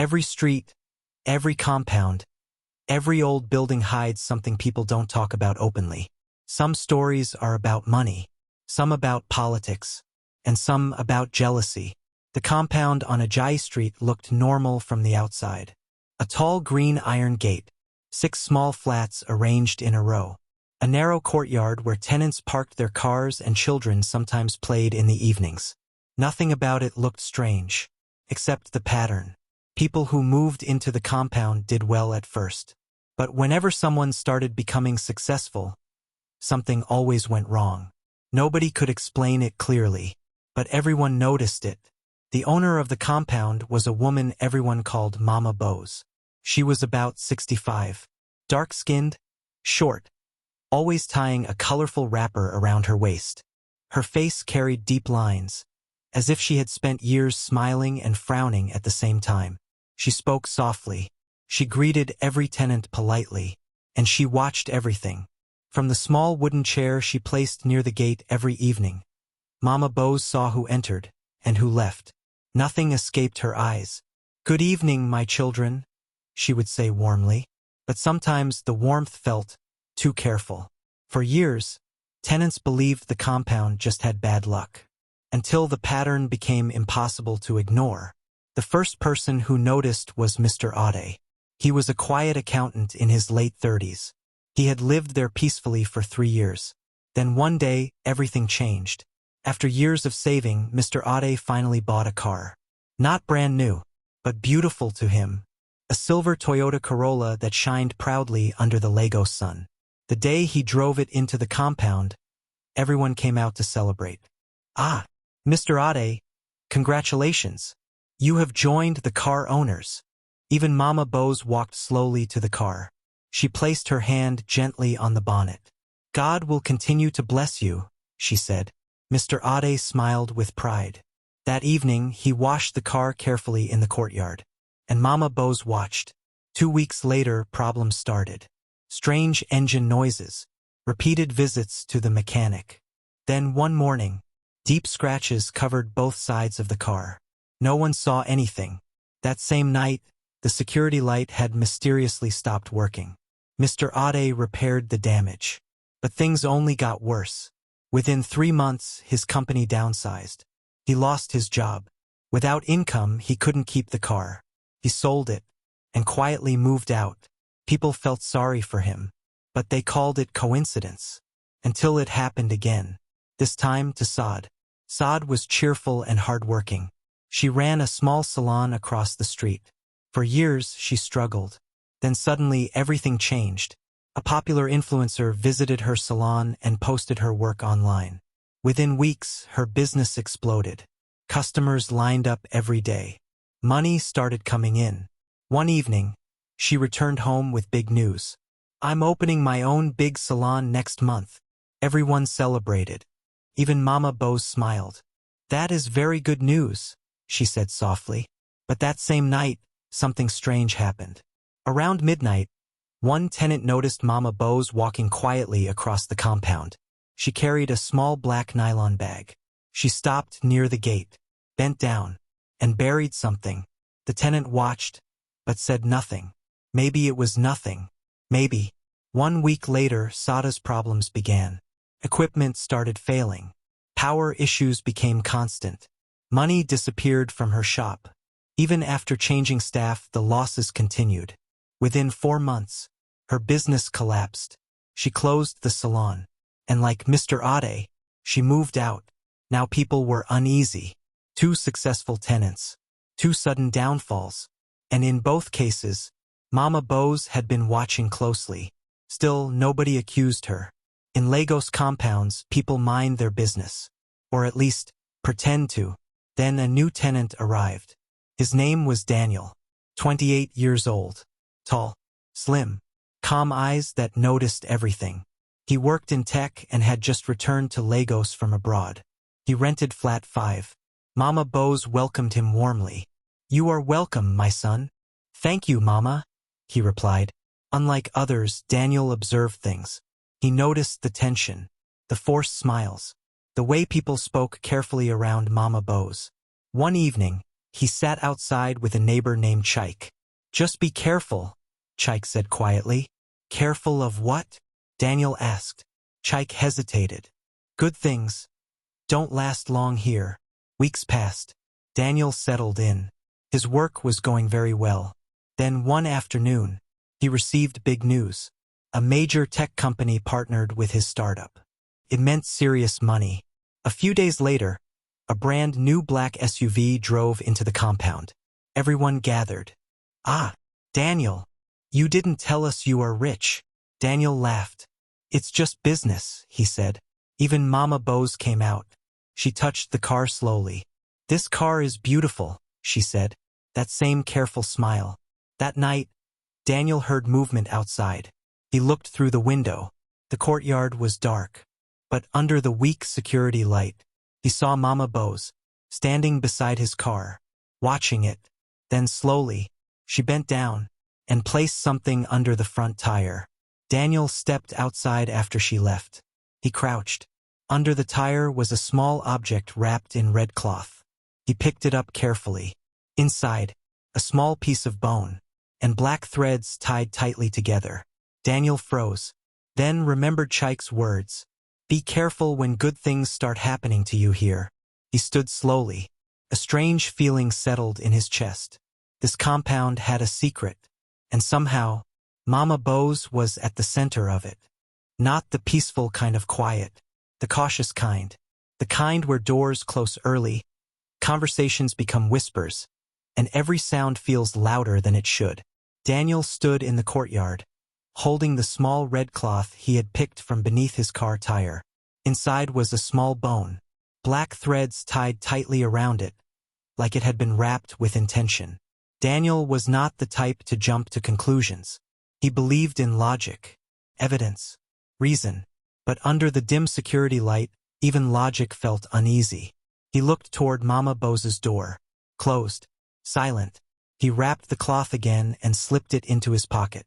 Every street, every compound, every old building hides something people don't talk about openly. Some stories are about money, some about politics, and some about jealousy. The compound on Ajayi Street looked normal from the outside. A tall green iron gate, 6 small flats arranged in a row. A narrow courtyard where tenants parked their cars and children sometimes played in the evenings. Nothing about it looked strange, except the pattern. People who moved into the compound did well at first. But whenever someone started becoming successful, something always went wrong. Nobody could explain it clearly, but everyone noticed it. The owner of the compound was a woman everyone called Mama Bose. She was about 65, dark-skinned, short, always tying a colorful wrapper around her waist. Her face carried deep lines, as if she had spent years smiling and frowning at the same time. She spoke softly. She greeted every tenant politely, and she watched everything. From the small wooden chair she placed near the gate every evening, Mama Bose saw who entered and who left. Nothing escaped her eyes. "Good evening, my children," she would say warmly, but sometimes the warmth felt too careful. For years, tenants believed the compound just had bad luck, until the pattern became impossible to ignore. The first person who noticed was Mr. Ajayi. He was a quiet accountant in his late 30s. He had lived there peacefully for 3 years. Then one day, everything changed. After years of saving, Mr. Ajayi finally bought a car. Not brand new, but beautiful to him. A silver Toyota Corolla that shined proudly under the Lagos sun. The day he drove it into the compound, everyone came out to celebrate. "Ah, Mr. Ajayi, congratulations. You have joined the car owners." Even Mama Bose walked slowly to the car. She placed her hand gently on the bonnet. "God will continue to bless you," she said. Mr. Ajayi smiled with pride. That evening, he washed the car carefully in the courtyard, and Mama Bose watched. 2 weeks later, problems started. Strange engine noises, repeated visits to the mechanic. Then one morning, deep scratches covered both sides of the car. No one saw anything. That same night, the security light had mysteriously stopped working. Mr. Ajayi repaired the damage. But things only got worse. Within 3 months, his company downsized. He lost his job. Without income, he couldn't keep the car. He sold it and quietly moved out. People felt sorry for him, but they called it coincidence. Until it happened again. This time to Saad. Saad was cheerful and hardworking. She ran a small salon across the street. For years, she struggled. Then suddenly, everything changed. A popular influencer visited her salon and posted her work online. Within weeks, her business exploded. Customers lined up every day. Money started coming in. One evening, she returned home with big news. "I'm opening my own big salon next month." Everyone celebrated. Even Mama Bose smiled. "That is very good news," she said softly. But that same night, something strange happened. Around midnight, one tenant noticed Mama Bose walking quietly across the compound. She carried a small black nylon bag. She stopped near the gate, bent down, and buried something. The tenant watched, but said nothing. Maybe it was nothing. Maybe. 1 week later, Sada's problems began. Equipment started failing. Power issues became constant. Money disappeared from her shop. Even after changing staff, the losses continued. Within 4 months, her business collapsed. She closed the salon. And like Mr. Ajayi, she moved out. Now people were uneasy. 2 successful tenants. 2 sudden downfalls. And in both cases, Mama Bose had been watching closely. Still, nobody accused her. In Lagos compounds, people mind their business. Or at least, pretend to. Then a new tenant arrived. His name was Daniel. 28 years old. Tall, slim, calm eyes that noticed everything. He worked in tech and had just returned to Lagos from abroad. He rented flat 5. Mama Bose welcomed him warmly. "You are welcome, my son." "Thank you, Mama," he replied. Unlike others, Daniel observed things. He noticed the tension, the forced smiles, the way people spoke carefully around Mama Bose. One evening, He sat outside with a neighbor named Chike. "Just be careful," Chike said quietly. "Careful of what?" Daniel asked. Chike hesitated. "Good things don't last long here." Weeks passed. Daniel settled in. His work was going very well. Then one afternoon, he received big news. A major tech company partnered with his startup. It meant serious money. A few days later, a brand new black SUV drove into the compound. Everyone gathered. "Ah, Daniel, you didn't tell us you are rich." Daniel laughed. "It's just business," he said. Even Mama Bose came out. She touched the car slowly. "This car is beautiful," she said. That same careful smile. That night, Daniel heard movement outside. He looked through the window. The courtyard was dark. But under the weak security light, he saw Mama Bose, standing beside his car, watching it. Then slowly, she bent down and placed something under the front tire. Daniel stepped outside after she left. He crouched. Under the tire was a small object wrapped in red cloth. He picked it up carefully. Inside, a small piece of bone, and black threads tied tightly together. Daniel froze, then remembered Chike's words. "Be careful when good things start happening to you here." He stood slowly. A strange feeling settled in his chest. This compound had a secret, and somehow, Mama Bose was at the center of it. Not the peaceful kind of quiet, the cautious kind. The kind where doors close early, conversations become whispers, and every sound feels louder than it should. Daniel stood in the courtyard, holding the small red cloth he had picked from beneath his car tire. Inside was a small bone, black threads tied tightly around it, like it had been wrapped with intention. Daniel was not the type to jump to conclusions. He believed in logic, evidence, reason, but under the dim security light, even logic felt uneasy. He looked toward Mama Bose's door, closed, silent. He wrapped the cloth again and slipped it into his pocket.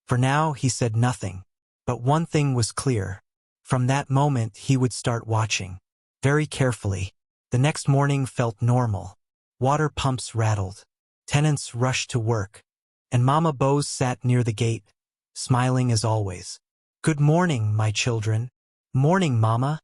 For now, he said nothing. But one thing was clear. From that moment, he would start watching. Very carefully. The next morning felt normal. Water pumps rattled. Tenants rushed to work. And Mama Bose sat near the gate, smiling as always. "Good morning, my children." "Morning, Mama,"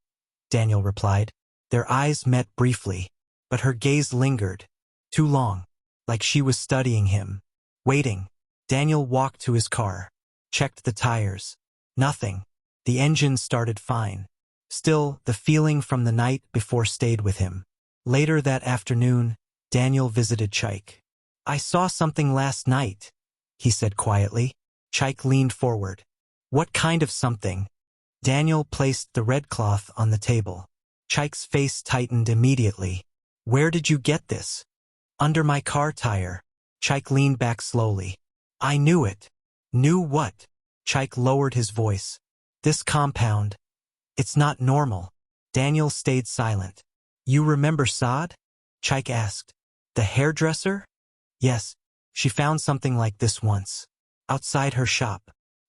Daniel replied. Their eyes met briefly, but her gaze lingered. Too long. Like she was studying him. Waiting. Daniel walked to his car. Checked the tires. Nothing. The engine started fine. Still, the feeling from the night before stayed with him. Later that afternoon, Daniel visited Chike. "I saw something last night," he said quietly. Chike leaned forward. "What kind of something?" Daniel placed the red cloth on the table. Chike's face tightened immediately. "Where did you get this?" "Under my car tire." Chike leaned back slowly. "I knew it." "Knew what?" Chike lowered his voice. "This compound. It's not normal." Daniel stayed silent. "You remember Saad?" Chike asked. "The hairdresser?" "Yes. She found something like this once. Outside her shop.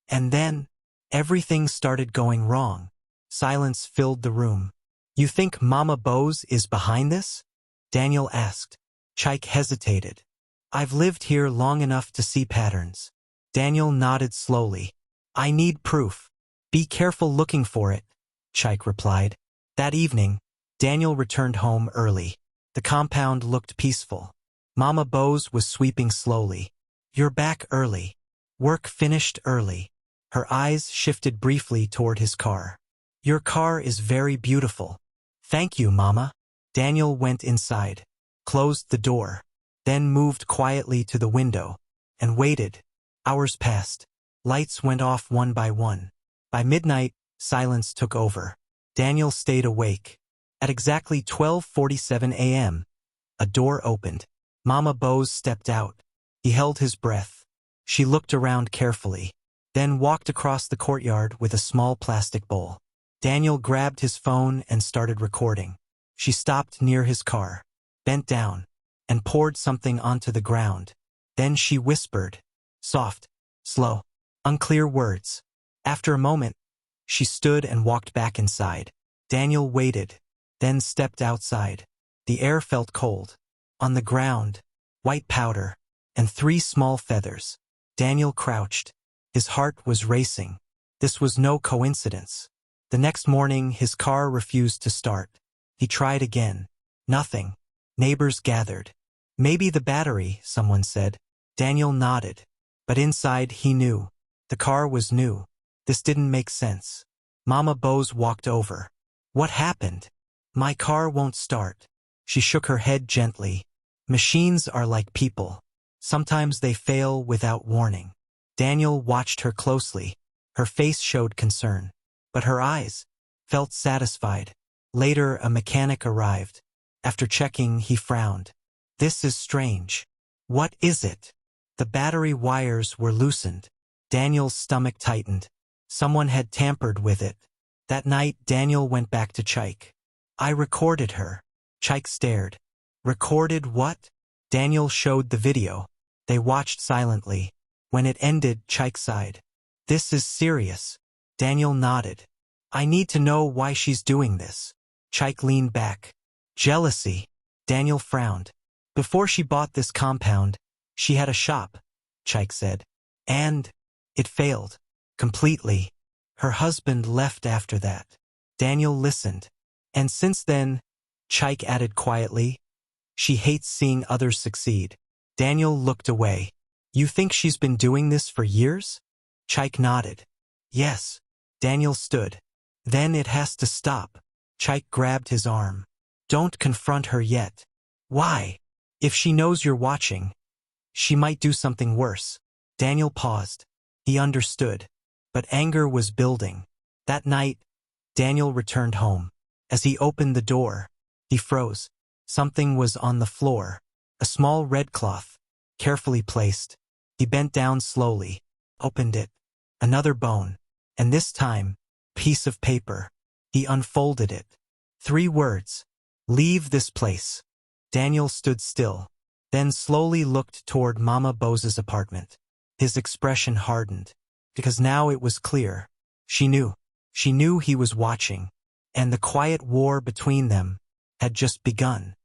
And then, everything started going wrong." Silence filled the room. "You think Mama Bose is behind this?" Daniel asked. Chike hesitated. "I've lived here long enough to see patterns." Daniel nodded slowly. "I need proof." "Be careful looking for it," Chike replied. That evening, Daniel returned home early. The compound looked peaceful. Mama Bose was sweeping slowly. "You're back early. Work finished early." Her eyes shifted briefly toward his car. "Your car is very beautiful." "Thank you, Mama." Daniel went inside, closed the door, then moved quietly to the window, and waited. Hours passed. Lights went off one by one. By midnight, silence took over. Daniel stayed awake. At exactly 12:47 a.m., a door opened. Mama Bose stepped out. He held his breath. She looked around carefully, then walked across the courtyard with a small plastic bowl. Daniel grabbed his phone and started recording. She stopped near his car, bent down, and poured something onto the ground. Then she whispered, soft, slow, unclear words. After a moment, she stood and walked back inside. Daniel waited, then stepped outside. The air felt cold, On the ground, white powder, and 3 small feathers. Daniel crouched. His heart was racing. This was no coincidence. The next morning, his car refused to start. He tried again. Nothing. Neighbors gathered. Maybe the battery, someone said. Daniel nodded. But inside, he knew. The car was new. This didn't make sense. Mama Bose walked over. What happened? My car won't start. She shook her head gently. Machines are like people. Sometimes they fail without warning. Daniel watched her closely. Her face showed concern. But her eyes felt satisfied. Later, a mechanic arrived. After checking, he frowned. This is strange. What is it? The battery wires were loosened. Daniel's stomach tightened. Someone had tampered with it. That night, Daniel went back to Chike. I recorded her. Chike stared. Recorded what? Daniel showed the video. They watched silently. When it ended, Chike sighed. This is serious. Daniel nodded. I need to know why she's doing this. Chike leaned back. Jealousy. Daniel frowned. Before she bought this compound, she had a shop, Chike said. And it failed. Completely. Her husband left after that. Daniel listened. And since then, Chike added quietly, she hates seeing others succeed. Daniel looked away. You think she's been doing this for years? Chike nodded. Yes. Daniel stood. Then it has to stop. Chike grabbed his arm. Don't confront her yet. Why? If she knows you're watching, she might do something worse. Daniel paused. He understood. But anger was building. That night, Daniel returned home. As he opened the door, he froze. Something was on the floor. A small red cloth, carefully placed. He bent down slowly, opened it. Another bone. And this time, piece of paper. He unfolded it. 3 words. Leave this place. Daniel stood still, then slowly looked toward Mama Bose's apartment. His expression hardened, because now it was clear. She knew. She knew he was watching, and the quiet war between them had just begun.